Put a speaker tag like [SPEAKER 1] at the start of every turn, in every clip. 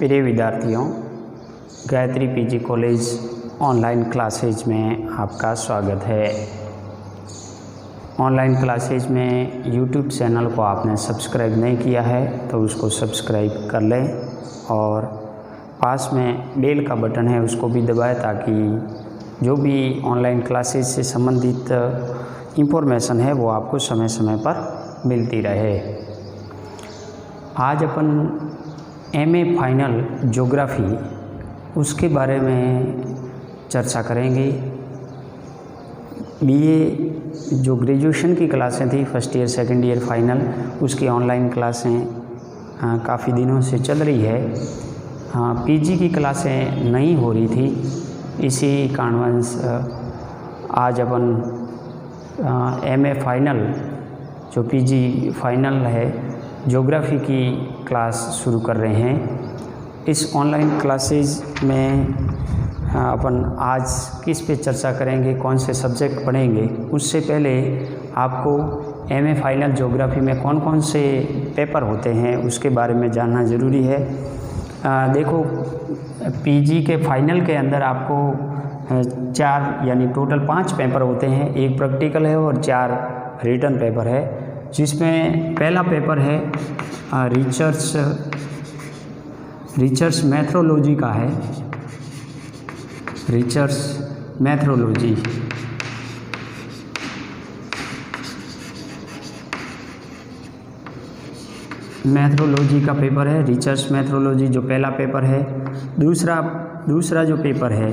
[SPEAKER 1] प्रिय विद्यार्थियों, Gayatri PG college online classes में आपका स्वागत है। ऑनलाइन क्लासेज में यूट्यूब चैनल को आपने सब्सक्राइब नहीं किया है तो उसको सब्सक्राइब कर लें और पास में बेल का बटन है उसको भी दबाएं ताकि जो भी ऑनलाइन क्लासेज से संबंधित इंफॉर्मेशन है वो आपको समय समय पर मिलती रहे। आज अपन एमए फाइनल ज्योग्राफी उसके बारे में चर्चा करेंगे। बीए जो ग्रेजुएशन की क्लासें थी first year second year final, उसकी ऑनलाइन क्लासें काफ़ी दिनों से चल रही है। पीजी की क्लासें नहीं हो रही थी, इसी कारणवश आज अपन एमए फाइनल जो पीजी फाइनल है ज्योग्राफी की क्लास शुरू कर रहे हैं। इस ऑनलाइन क्लासेज में अपन आज किस पे चर्चा करेंगे, कौन से सब्जेक्ट पढ़ेंगे, उससे पहले आपको एमए फाइनल ज्योग्राफी में कौन कौन से पेपर होते हैं उसके बारे में जानना ज़रूरी है। देखो, पीजी के फाइनल के अंदर आपको 4 यानी टोटल 5 पेपर होते हैं। एक प्रैक्टिकल है और 4 रिटन पेपर है, जिसमें पहला पेपर है रिसर्च मेथोडोलॉजी का है। रिसर्च मेथोडोलॉजी का पेपर है। रिसर्च मेथोडोलॉजी जो पहला पेपर है। दूसरा जो पेपर है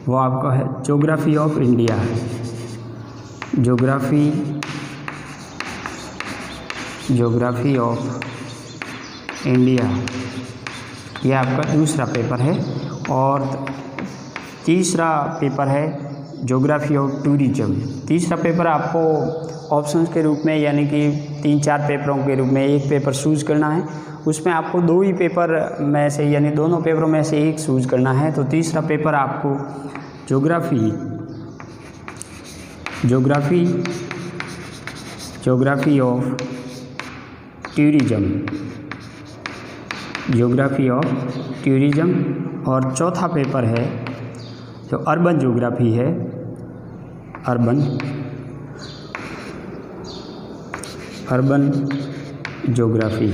[SPEAKER 1] वो आपका है geography of India. Geography of India यह आपका दूसरा पेपर है। और तीसरा पेपर है ज्योग्राफी ऑफ टूरिज्म। तीसरा पेपर आपको ऑप्शंस के रूप में यानी कि 3-4 पेपरों के रूप में एक पेपर चूज करना है। उसमें आपको 2 ही पेपर में से यानी दोनों पेपरों में से एक चूज करना है। तो तीसरा पेपर आपको ज्योग्राफी ऑफ टूरिज्म। और चौथा पेपर है जो अर्बन ज्योग्राफी है। Urban geography.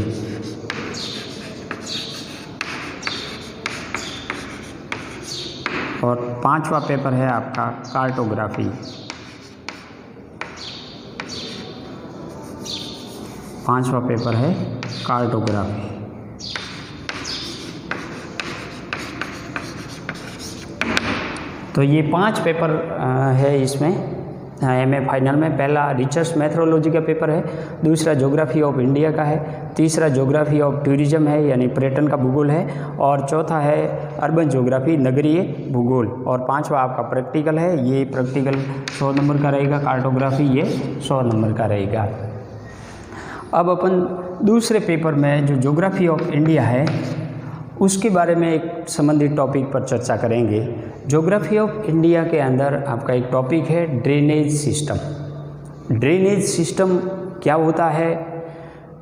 [SPEAKER 1] और 5वां पेपर है आपका कार्टोग्राफी। 5वां पेपर है कार्टोग्राफी। तो ये 5 पेपर है इसमें एमए फाइनल में। पहला रिसर्च मेथोडोलॉजी का पेपर है, दूसरा ज्योग्राफी ऑफ इंडिया का है, तीसरा ज्योग्राफी ऑफ टूरिज्म है यानी पर्यटन का भूगोल है, और चौथा है अर्बन ज्योग्राफी नगरीय भूगोल, और 5वां आपका प्रैक्टिकल है। ये प्रैक्टिकल 100 नंबर का रहेगा, कार्टोग्राफी ये 100 नंबर का रहेगा। अब अपन दूसरे पेपर में जो ज्योग्राफी ऑफ इंडिया है उसके बारे में एक संबंधित टॉपिक पर चर्चा करेंगे। ज्योग्राफी ऑफ इंडिया के अंदर आपका एक टॉपिक है ड्रेनेज सिस्टम। ड्रेनेज सिस्टम क्या होता है,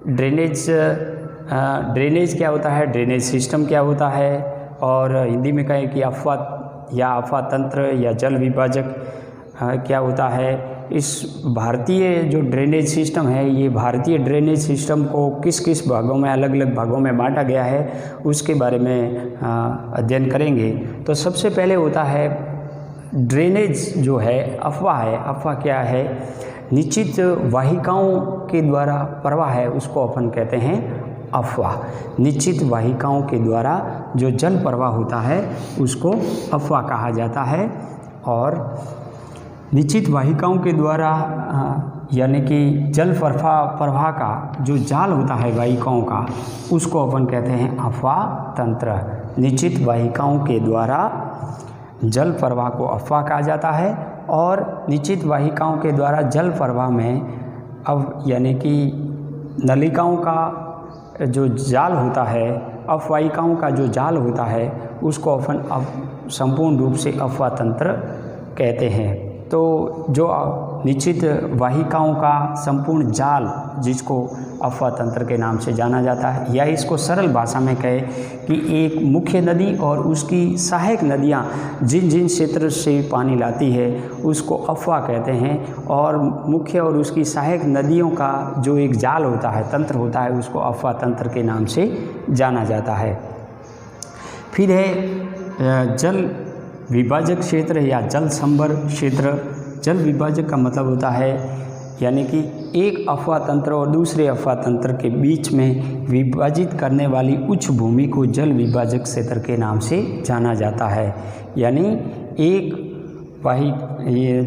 [SPEAKER 1] ड्रेनेज क्या होता है, ड्रेनेज सिस्टम क्या होता है, और हिंदी में कहें कि अफवाह तंत्र या जल विभाजक क्या होता है। इस भारतीय जो ड्रेनेज सिस्टम है, ये भारतीय ड्रेनेज सिस्टम को किस किस भागों में, अलग अलग भागों में बांटा गया है उसके बारे में अध्ययन करेंगे। तो सबसे पहले होता है ड्रेनेज जो है अफवाह है। अफवाह क्या है, निश्चित वाहिकाओं के द्वारा प्रवाह है, उसको अपन कहते हैं अफवाह। निश्चित वाहिकाओं के द्वारा जो जल प्रवाह होता है उसको अफवाह कहा जाता है। और निश्चित वाहिकाओं के द्वारा यानी कि जल प्रवाह का जो जाल होता है वाहिकाओं का, उसको अपन कहते हैं अफवाह तंत्र। निश्चित वाहिकाओं के द्वारा जल प्रवाह को अफवाह कहा जाता है। और निश्चित वाहिकाओं के द्वारा जल प्रवाह में अब यानी कि नलिकाओं का जो जाल होता है, अफवाहिकाओं का जो जाल होता है, उसको अपन संपूर्ण रूप से अफवाह तंत्र कहते हैं। तो जो निश्चित वाहिकाओं का संपूर्ण जाल, जिसको अफवाह तंत्र के नाम से जाना जाता है, या इसको सरल भाषा में कहे कि एक मुख्य नदी और उसकी सहायक नदियां जिन जिन क्षेत्र से पानी लाती है उसको अफवाह कहते हैं, और मुख्य और उसकी सहायक नदियों का जो एक जाल होता है, तंत्र होता है, उसको अफवाह तंत्र के नाम से जाना जाता है। फिर है जल विभाजक क्षेत्र या जल संभर क्षेत्र। जल विभाजक का मतलब होता है यानी कि एक अफवाह तंत्र और दूसरे अफवाह तंत्र के बीच में विभाजित करने वाली उच्च भूमि को जल विभाजक क्षेत्र के नाम से जाना जाता है। यानी एक ये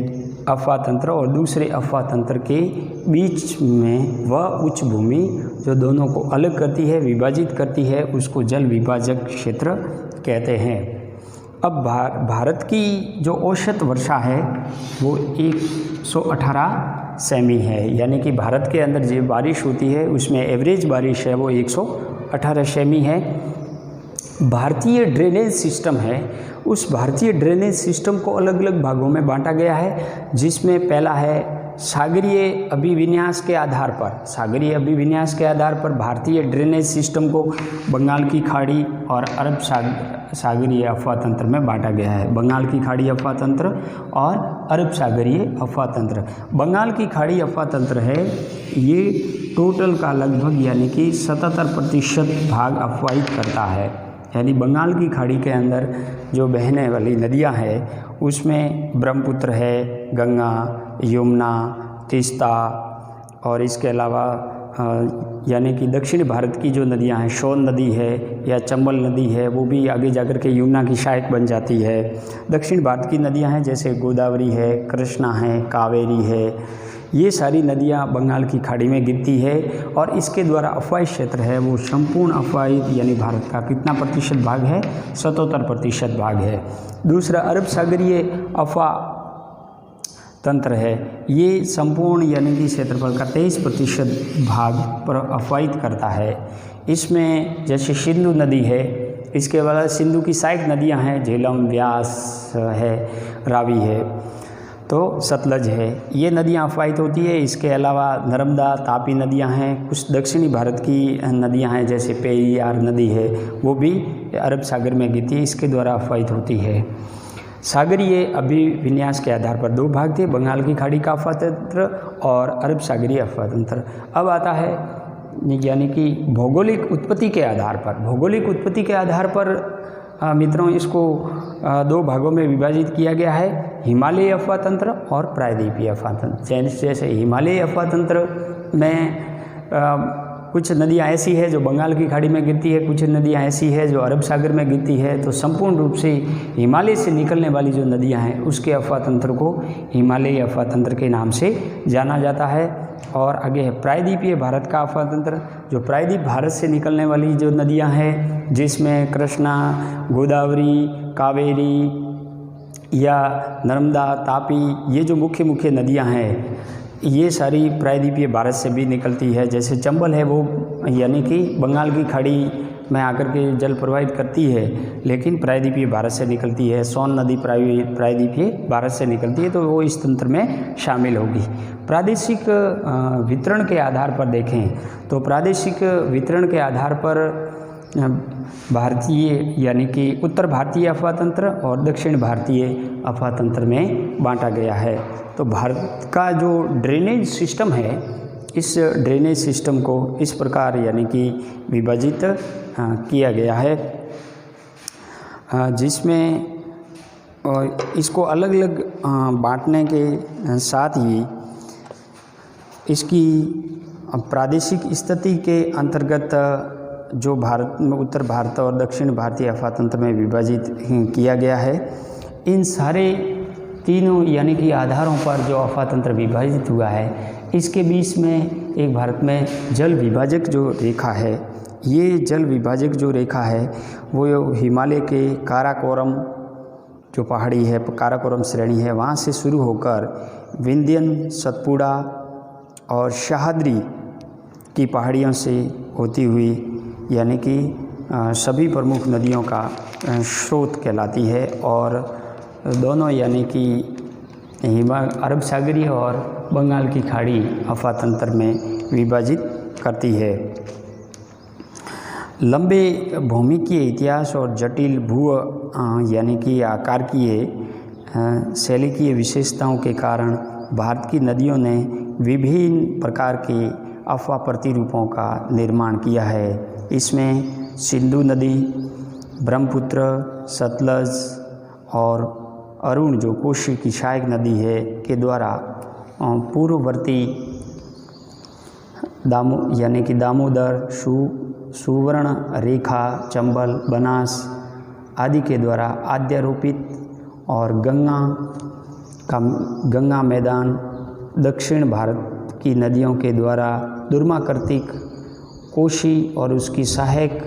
[SPEAKER 1] अफवाह तंत्र और दूसरे अफवाह तंत्र के बीच में वह उच्च भूमि जो दोनों को अलग करती है, विभाजित करती है, उसको जल विभाजक क्षेत्र कहते हैं। अब भारत की जो औसत वर्षा है वो 118 सेमी है, यानी कि भारत के अंदर जो बारिश होती है उसमें एवरेज बारिश है वो 118 सेमी है। भारतीय ड्रेनेज सिस्टम है, उस भारतीय ड्रेनेज सिस्टम को अलग अलग भागों में बांटा गया है, जिसमें पहला है सागरीय अभिविन्यास के आधार पर। सागरीय अभिविन्यास के आधार पर भारतीय ड्रेनेज सिस्टम को बंगाल की खाड़ी और अरब सागरीय अफवाह तंत्र में बांटा गया है। बंगाल की खाड़ी अफवाह तंत्र और अरब सागरीय अफवाह तंत्र। बंगाल की खाड़ी अफवाह तंत्र है, ये टोटल का लगभग यानी कि 77% भाग अफवाहित करता है। यानी बंगाल की खाड़ी के अंदर जो बहने वाली नदियां हैं उसमें ब्रह्मपुत्र है, गंगा, यमुना, तीस्ता, और इसके अलावा यानी कि दक्षिण भारत की जो नदियां हैं, सोन नदी है या चंबल नदी है, वो भी आगे जाकर के यमुना की सहायक बन जाती है। दक्षिण भारत की नदियां हैं जैसे गोदावरी है, कृष्णा है, कावेरी है, ये सारी नदियां बंगाल की खाड़ी में गिरती है, और इसके द्वारा अफवाहित क्षेत्र है वो संपूर्ण अफवाहित यानी भारत का कितना प्रतिशत भाग है, 77% भाग है। दूसरा अरब सागरीय अफवाह तंत्र है, ये संपूर्ण यानी कि क्षेत्रफल का 23% भाग पर अफवाहित करता है। इसमें जैसे सिंधु नदी है, इसके अलावा सिंधु की सहायक नदियां हैं, झेलम, व्यास है, रावी है, तो सतलज है, ये नदियां अफवाहित होती है। इसके अलावा नर्मदा, तापी नदियां हैं, कुछ दक्षिणी भारत की नदियां हैं जैसे पेरियार नदी है, वो भी अरब सागर में गिरती है, इसके द्वारा अफवाहित होती है। सागरीय अभिविन्यास के आधार पर दो भाग थे, बंगाल की खाड़ी का अफवाह तंत्र और अरब सागरीय अफवाह तंत्र। अब आता है यानी कि भौगोलिक उत्पत्ति के आधार पर। भौगोलिक उत्पत्ति के आधार पर मित्रों इसको दो भागों में विभाजित किया गया है, हिमालयी अफवाह तंत्र और प्रायद्वीपीय अफवाह तंत्र। जैसे हिमालयी अफवाह तंत्र में कुछ नदियां ऐसी है जो बंगाल की खाड़ी में गिरती है, कुछ नदियां ऐसी है जो अरब सागर में गिरती है, तो संपूर्ण रूप से हिमालय से निकलने वाली जो नदियां हैं उसके अफवाह तंत्र को हिमालयी अफवाह तंत्र के नाम से जाना जाता है। और आगे है प्रायद्वीपीय भारत का अफवाह तंत्र, जो प्रायद्वीप भारत से निकलने वाली जो नदियां हैं जिसमें कृष्णा, गोदावरी, कावेरी या नर्मदा, तापी, ये जो मुख्य मुख्य नदियां हैं ये सारी प्रायद्वीपीय भारत से भी निकलती है। जैसे चंबल है वो यानी कि बंगाल की खाड़ी में आकर के जल प्रवाहित करती है, लेकिन प्रायद्वीपीय भारत से निकलती है। सोन नदी प्रायद्वीपीय भारत से निकलती है, तो वो इस तंत्र में शामिल होगी। प्रादेशिक वितरण के आधार पर देखें तो प्रादेशिक वितरण के आधार पर भारतीय यानी कि उत्तर भारतीय अफवाह तंत्र और दक्षिण भारतीय अफवाह तंत्र में बांटा गया है। तो भारत का जो ड्रेनेज सिस्टम है, इस ड्रेनेज सिस्टम को इस प्रकार यानी कि विभाजित किया गया है, जिसमें इसको अलग अलग बांटने के साथ ही इसकी प्रादेशिक स्थिति के अंतर्गत जो भारत में उत्तर भारत और दक्षिण भारतीय अफवाह तंत्र में विभाजित किया गया है, इन सारे तीनों यानी कि आधारों पर जो अफवाह तंत्र विभाजित हुआ है, इसके बीच में एक भारत में जल विभाजक जो रेखा है, ये जल विभाजक जो रेखा है वो हिमालय के काराकोरम जो पहाड़ी है, काराकोरम श्रेणी है, वहाँ से शुरू होकर विंध्यन, सतपुड़ा और सह्याद्री की पहाड़ियों से होती हुई यानी कि सभी प्रमुख नदियों का स्रोत कहलाती है। और दोनों यानी कि अरब सागरीय और बंगाल की खाड़ी अफवाह तंत्र में विभाजित करती है। लंबे भौमिकीय इतिहास और जटिल भू यानी कि आकारकीय शैलिकीय विशेषताओं के कारण भारत की नदियों ने विभिन्न प्रकार के अफवाह प्रतिरूपों का निर्माण किया है। इसमें सिंधु नदी, ब्रह्मपुत्र, सतलज और अरुण जो कोशी की सहायक नदी है के द्वारा पूर्ववर्ती यानी कि दामोदर, सुवर्ण रेखा, चंबल, बनास आदि के द्वारा अध्यारोपित और गंगा मैदान दक्षिण भारत की नदियों के द्वारा दुर्माकृतिक कोशी और उसकी सहायक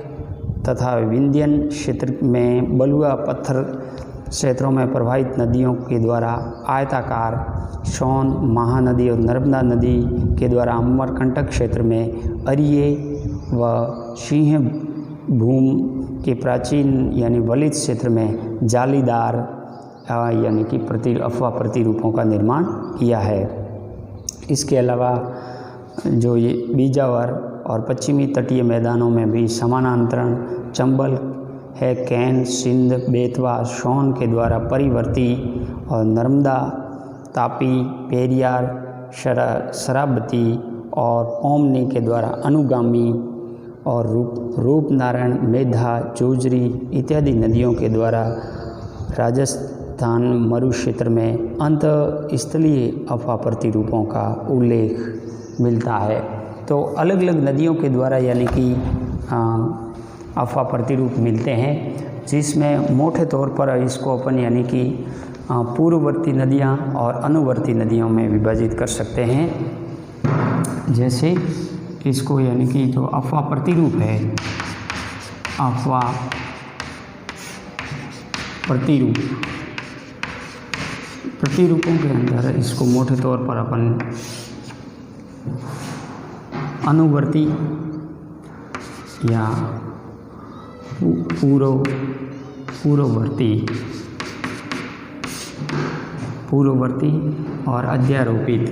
[SPEAKER 1] तथा विंध्यन क्षेत्र में बलुआ पत्थर क्षेत्रों में प्रवाहित नदियों के द्वारा आयताकार सोन, महानदी और नर्मदा नदी के द्वारा अमरकंटक क्षेत्र में अरिये व सिंह भूम के प्राचीन यानी वलित क्षेत्र में जालीदार यानी कि अफवाह प्रतिरूपों का निर्माण किया है। इसके अलावा जो ये बीजावर और पश्चिमी तटीय मैदानों में भी समानांतरण चंबल है, कैन, सिंध, बेतवा, सोन के द्वारा परिवर्ती और नर्मदा, तापी, पेरियार, शराबती और ओमनी के द्वारा अनुगामी और रूपनारायण, मेधा, जोजरी इत्यादि नदियों के द्वारा राजस्थान मरु क्षेत्र में अंतःस्थलीय अफवाह प्रतिरूपों का उल्लेख मिलता है। तो अलग अलग नदियों के द्वारा यानी कि अफवाह प्रतिरूप मिलते हैं, जिसमें मोटे तौर पर इसको अपन यानी कि पूर्ववर्ती नदियाँ और अनुवर्ती नदियों में विभाजित कर सकते हैं। जैसे इसको यानी कि जो अफवाह प्रतिरूप है, अफवाह प्रतिरूपों के अंदर इसको मोटे तौर पर अपन अनुवर्ती या पूर्ववर्ती और अध्यारोपित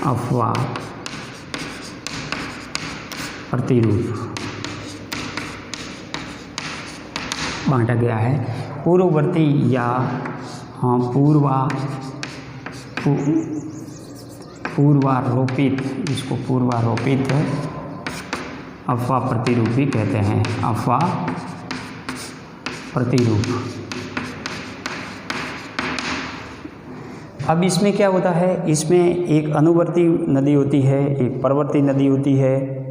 [SPEAKER 1] अफवाह प्रतिरूप बांटा गया है। पूर्ववर्ती या पूर्वारोपित, इसको पूर्वारोपित अफवाह प्रतिरूप भी कहते हैं। अफवाह प्रतिरूप। अब इसमें क्या होता है, इसमें एक अनुवर्ती नदी होती है, एक परवर्ती नदी होती है।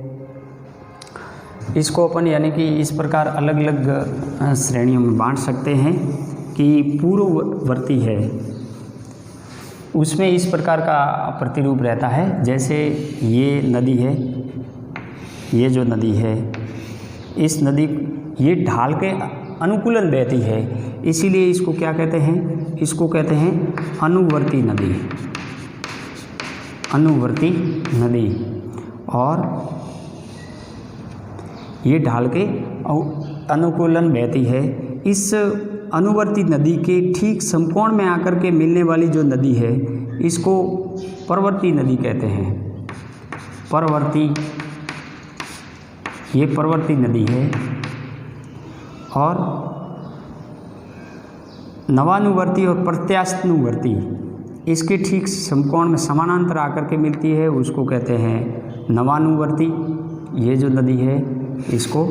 [SPEAKER 1] इसको अपन यानी कि इस प्रकार अलग अलग श्रेणियों में बांट सकते हैं कि पूर्ववर्ती है उसमें इस प्रकार का प्रतिरूप रहता है। जैसे ये नदी है, ये जो नदी है, इस नदी ये ढाल के अनुकूलन बहती है, इसीलिए इसको क्या कहते हैं, इसको कहते हैं अनुवर्ती नदी। अनुवर्ती नदी और ये ढाल के अनुकूलन बहती है। इस अनुवर्ती नदी के ठीक समकोण में आकर के मिलने वाली जो नदी है इसको परवर्ती नदी कहते हैं। परवर्ती, ये परवर्ती नदी है। और नवानुवर्ती और प्रत्यास्थानुवर्ती इसके ठीक समकोण में समानांतर आकर के मिलती है, उसको कहते हैं नवानुवर्ती। ये जो नदी है इसको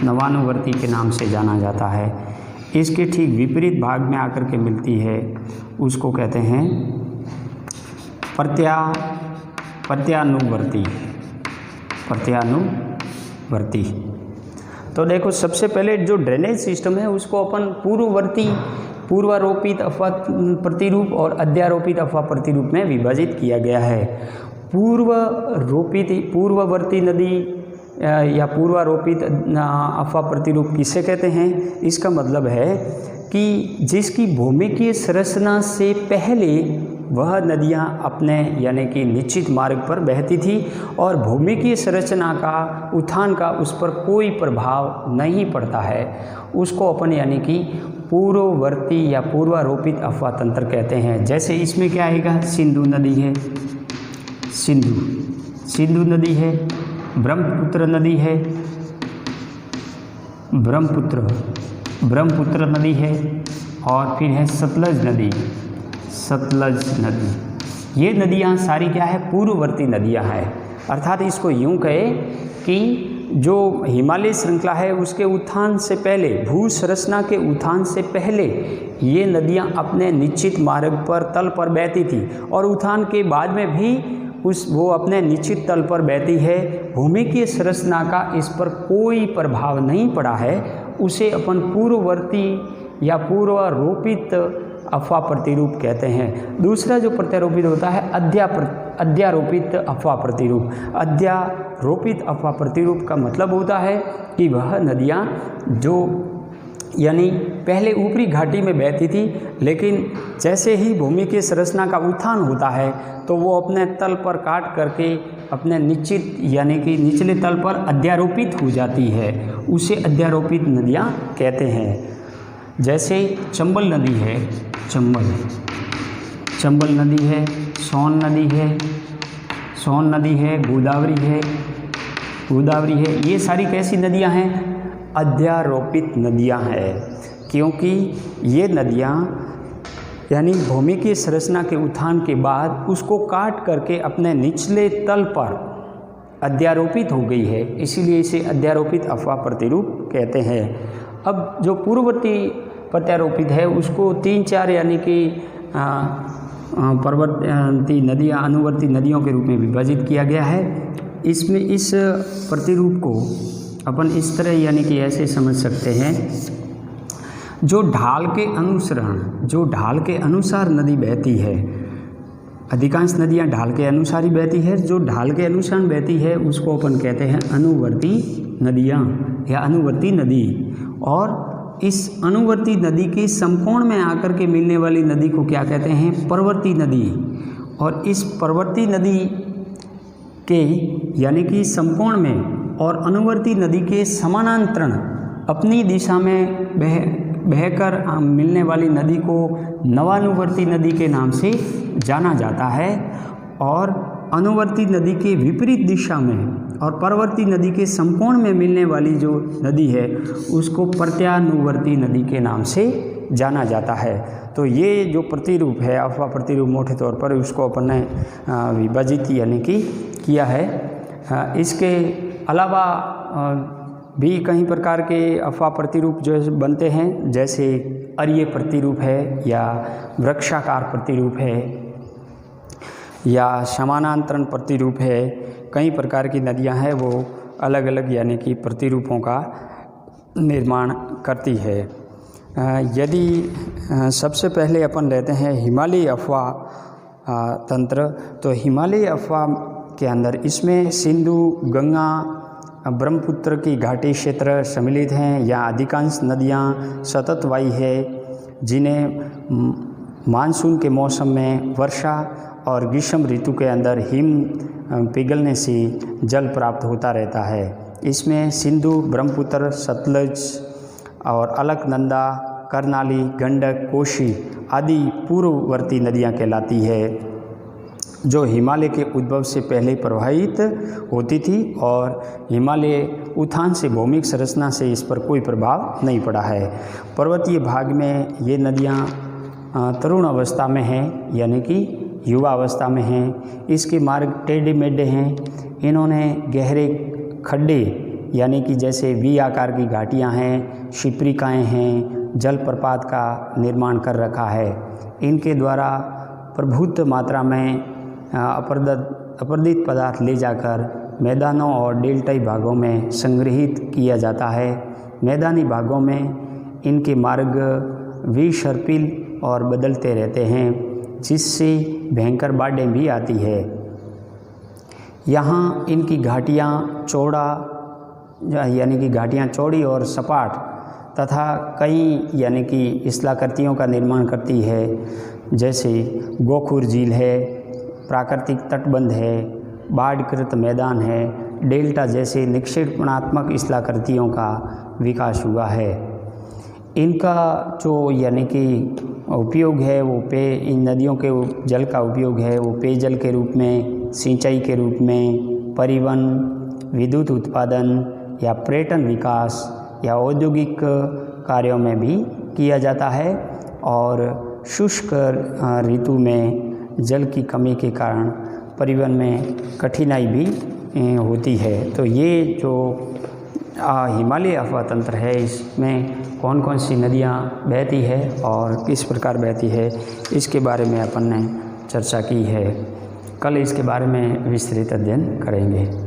[SPEAKER 1] नवानुवर्ती के नाम से जाना जाता है। इसके ठीक विपरीत भाग में आकर के मिलती है, उसको कहते हैं प्रत्यानुवर्ती। तो देखो, सबसे पहले जो ड्रेनेज सिस्टम है उसको अपन पूर्वारोपित अफवाह प्रतिरूप और अध्यारोपित अफवाह प्रतिरूप में विभाजित किया गया है। पूर्ववर्ती नदी या पूर्वारोपित अफवाह प्रतिरूप किसे कहते हैं? इसका मतलब है कि जिसकी भौमिकीय संरचना से पहले वह नदियाँ अपने यानी कि निश्चित मार्ग पर बहती थी और भूमिकीय संरचना का उत्थान का उस पर कोई प्रभाव नहीं पड़ता है। उसको अपन यानी कि पूर्ववर्ती या पूर्वारोपित अफवाह तंत्र कहते हैं। जैसे इसमें क्या आएगा, सिंधु नदी है, सिंधु नदी है, ब्रह्मपुत्र नदी है, ब्रह्मपुत्र नदी है, और फिर है सतलज नदी। ये नदियाँ सारी क्या है, पूर्ववर्ती नदियाँ हैं। अर्थात इसको यूँ कहे कि जो हिमालय श्रृंखला है उसके उत्थान से पहले, भू संरचना के उत्थान से पहले ये नदियाँ अपने निश्चित मार्ग पर तल पर बहती थी और उत्थान के बाद में भी वो अपने निश्चित तल पर बहती है। भूमि की संरचना का इस पर कोई प्रभाव नहीं पड़ा है। उसे अपन पूर्ववर्ती या पूर्वारोपित अफवाह प्रतिरूप कहते हैं। दूसरा जो प्रत्यारोपित होता है अध्यारोपित अफवाह प्रतिरूप। अध्यारोपित अफवाह प्रतिरूप का मतलब होता है कि वह नदियाँ जो यानी पहले ऊपरी घाटी में बहती थी, लेकिन जैसे ही भूमि की संरचना का उत्थान होता है तो वो अपने तल पर काट करके अपने निश्चित यानी कि निचले तल पर अध्यारोपित हो जाती है। उसे अध्यारोपित नदियाँ कहते हैं। जैसे चंबल नदी है, चंबल नदी है, सोन नदी है, गोदावरी है। ये सारी कैसी नदियां हैं, अध्यारोपित नदियां हैं, क्योंकि ये नदियां यानी भूमि की संरचना के उत्थान के बाद उसको काट करके अपने निचले तल पर अध्यारोपित हो गई है, इसीलिए इसे अध्यारोपित अफवाह प्रतिरूप कहते हैं। अब जो पूर्ववर्ती प्रत्यारोपित है उसको 3-4 यानी कि पर्वतीय नदियाँ, अनुवर्ती नदियों के रूप में विभाजित किया गया है। इसमें इस प्रतिरूप को अपन इस तरह यानी कि ऐसे समझ सकते हैं, जो ढाल के अनुसार नदी बहती है, अधिकांश नदियाँ ढाल के अनुसार ही बहती है। जो ढाल के अनुसार बहती है उसको अपन कहते हैं अनुवर्ती नदियाँ या अनुवर्ती नदी। और इस अनुवर्ती नदी के समकोण में आकर के मिलने वाली नदी को क्या कहते हैं, परवर्ती नदी। और इस परवर्ती नदी के यानी कि समकोण में और अनुवर्ती नदी के समानांतरण अपनी दिशा में बहकर मिलने वाली नदी को नवानुवर्ती नदी के नाम से जाना जाता है। और अनुवर्ती नदी के विपरीत दिशा में और परवर्ती नदी के समकोण में मिलने वाली जो नदी है उसको प्रत्यानुवर्ती नदी के नाम से जाना जाता है। तो ये जो प्रतिरूप है, अफवाह प्रतिरूप, मोटे तौर पर उसको अपन ने विभाजित यानी कि किया है। इसके अलावा भी कई प्रकार के अफवाह प्रतिरूप जो बनते हैं, जैसे अर्य प्रतिरूप है या वृक्षाकार प्रतिरूप है या समानांतरण प्रतिरूप है। कई प्रकार की नदियां हैं वो अलग अलग यानी कि प्रतिरूपों का निर्माण करती है। यदि सबसे पहले अपन लेते हैं हिमालयी अफवाह तंत्र, तो हिमालयी अफवाह के अंदर इसमें सिंधु, गंगा, ब्रह्मपुत्र की घाटी क्षेत्र सम्मिलित हैं। यहाँ अधिकांश नदियाँ सततवाही है, जिन्हें मानसून के मौसम में वर्षा और ग्रीष्म ऋतु के अंदर हिम पिघलने से जल प्राप्त होता रहता है। इसमें सिंधु, ब्रह्मपुत्र, सतलज और अलकनंदा, करनाली, गंडक, कोशी आदि पूर्ववर्ती नदियाँ कहलाती है, जो हिमालय के उद्भव से पहले प्रवाहित होती थी और हिमालय उत्थान से भौमिक संरचना से इस पर कोई प्रभाव नहीं पड़ा है। पर्वतीय भाग में ये नदियाँ तरुण अवस्था में हैं यानी कि युवा अवस्था में हैं। इसके मार्ग टेढ़े मेढ़े हैं। इन्होंने गहरे खड्डे यानी कि जैसे वी आकार की घाटियाँ हैं, शिप्रिकाएँ हैं, जलप्रपात का निर्माण कर रखा है। इनके द्वारा प्रभुत मात्रा में अपरदित पदार्थ ले जाकर मैदानों और डेल्टाई भागों में संग्रहित किया जाता है। मैदानी भागों में इनके मार्ग विसर्पिल और बदलते रहते हैं, जिससे भयंकर बाढ़ें भी आती है। यहाँ इनकी घाटियाँ चौड़ी और सपाट तथा कई यानी कि स्थलाकृतियों का निर्माण करती है। जैसे गोखुर झील है, प्राकृतिक तटबंध है, बाढ़कृत मैदान है, डेल्टा जैसे निक्षेपणात्मक स्थलाकृतियों का विकास हुआ है। इनका जो यानी कि उपयोग है वो इन नदियों के जल का उपयोग है वो पेयजल के रूप में, सिंचाई के रूप में, परिवहन, विद्युत उत्पादन या पर्यटन विकास या औद्योगिक कार्यों में भी किया जाता है। और शुष्क ऋतु में जल की कमी के कारण परिवहन में कठिनाई भी होती है। तो ये जो हिमालय अफवाह तंत्र है इसमें कौन कौन सी नदियाँ बहती है और किस प्रकार बहती है इसके बारे में अपन ने चर्चा की है। कल इसके बारे में विस्तृत अध्ययन करेंगे।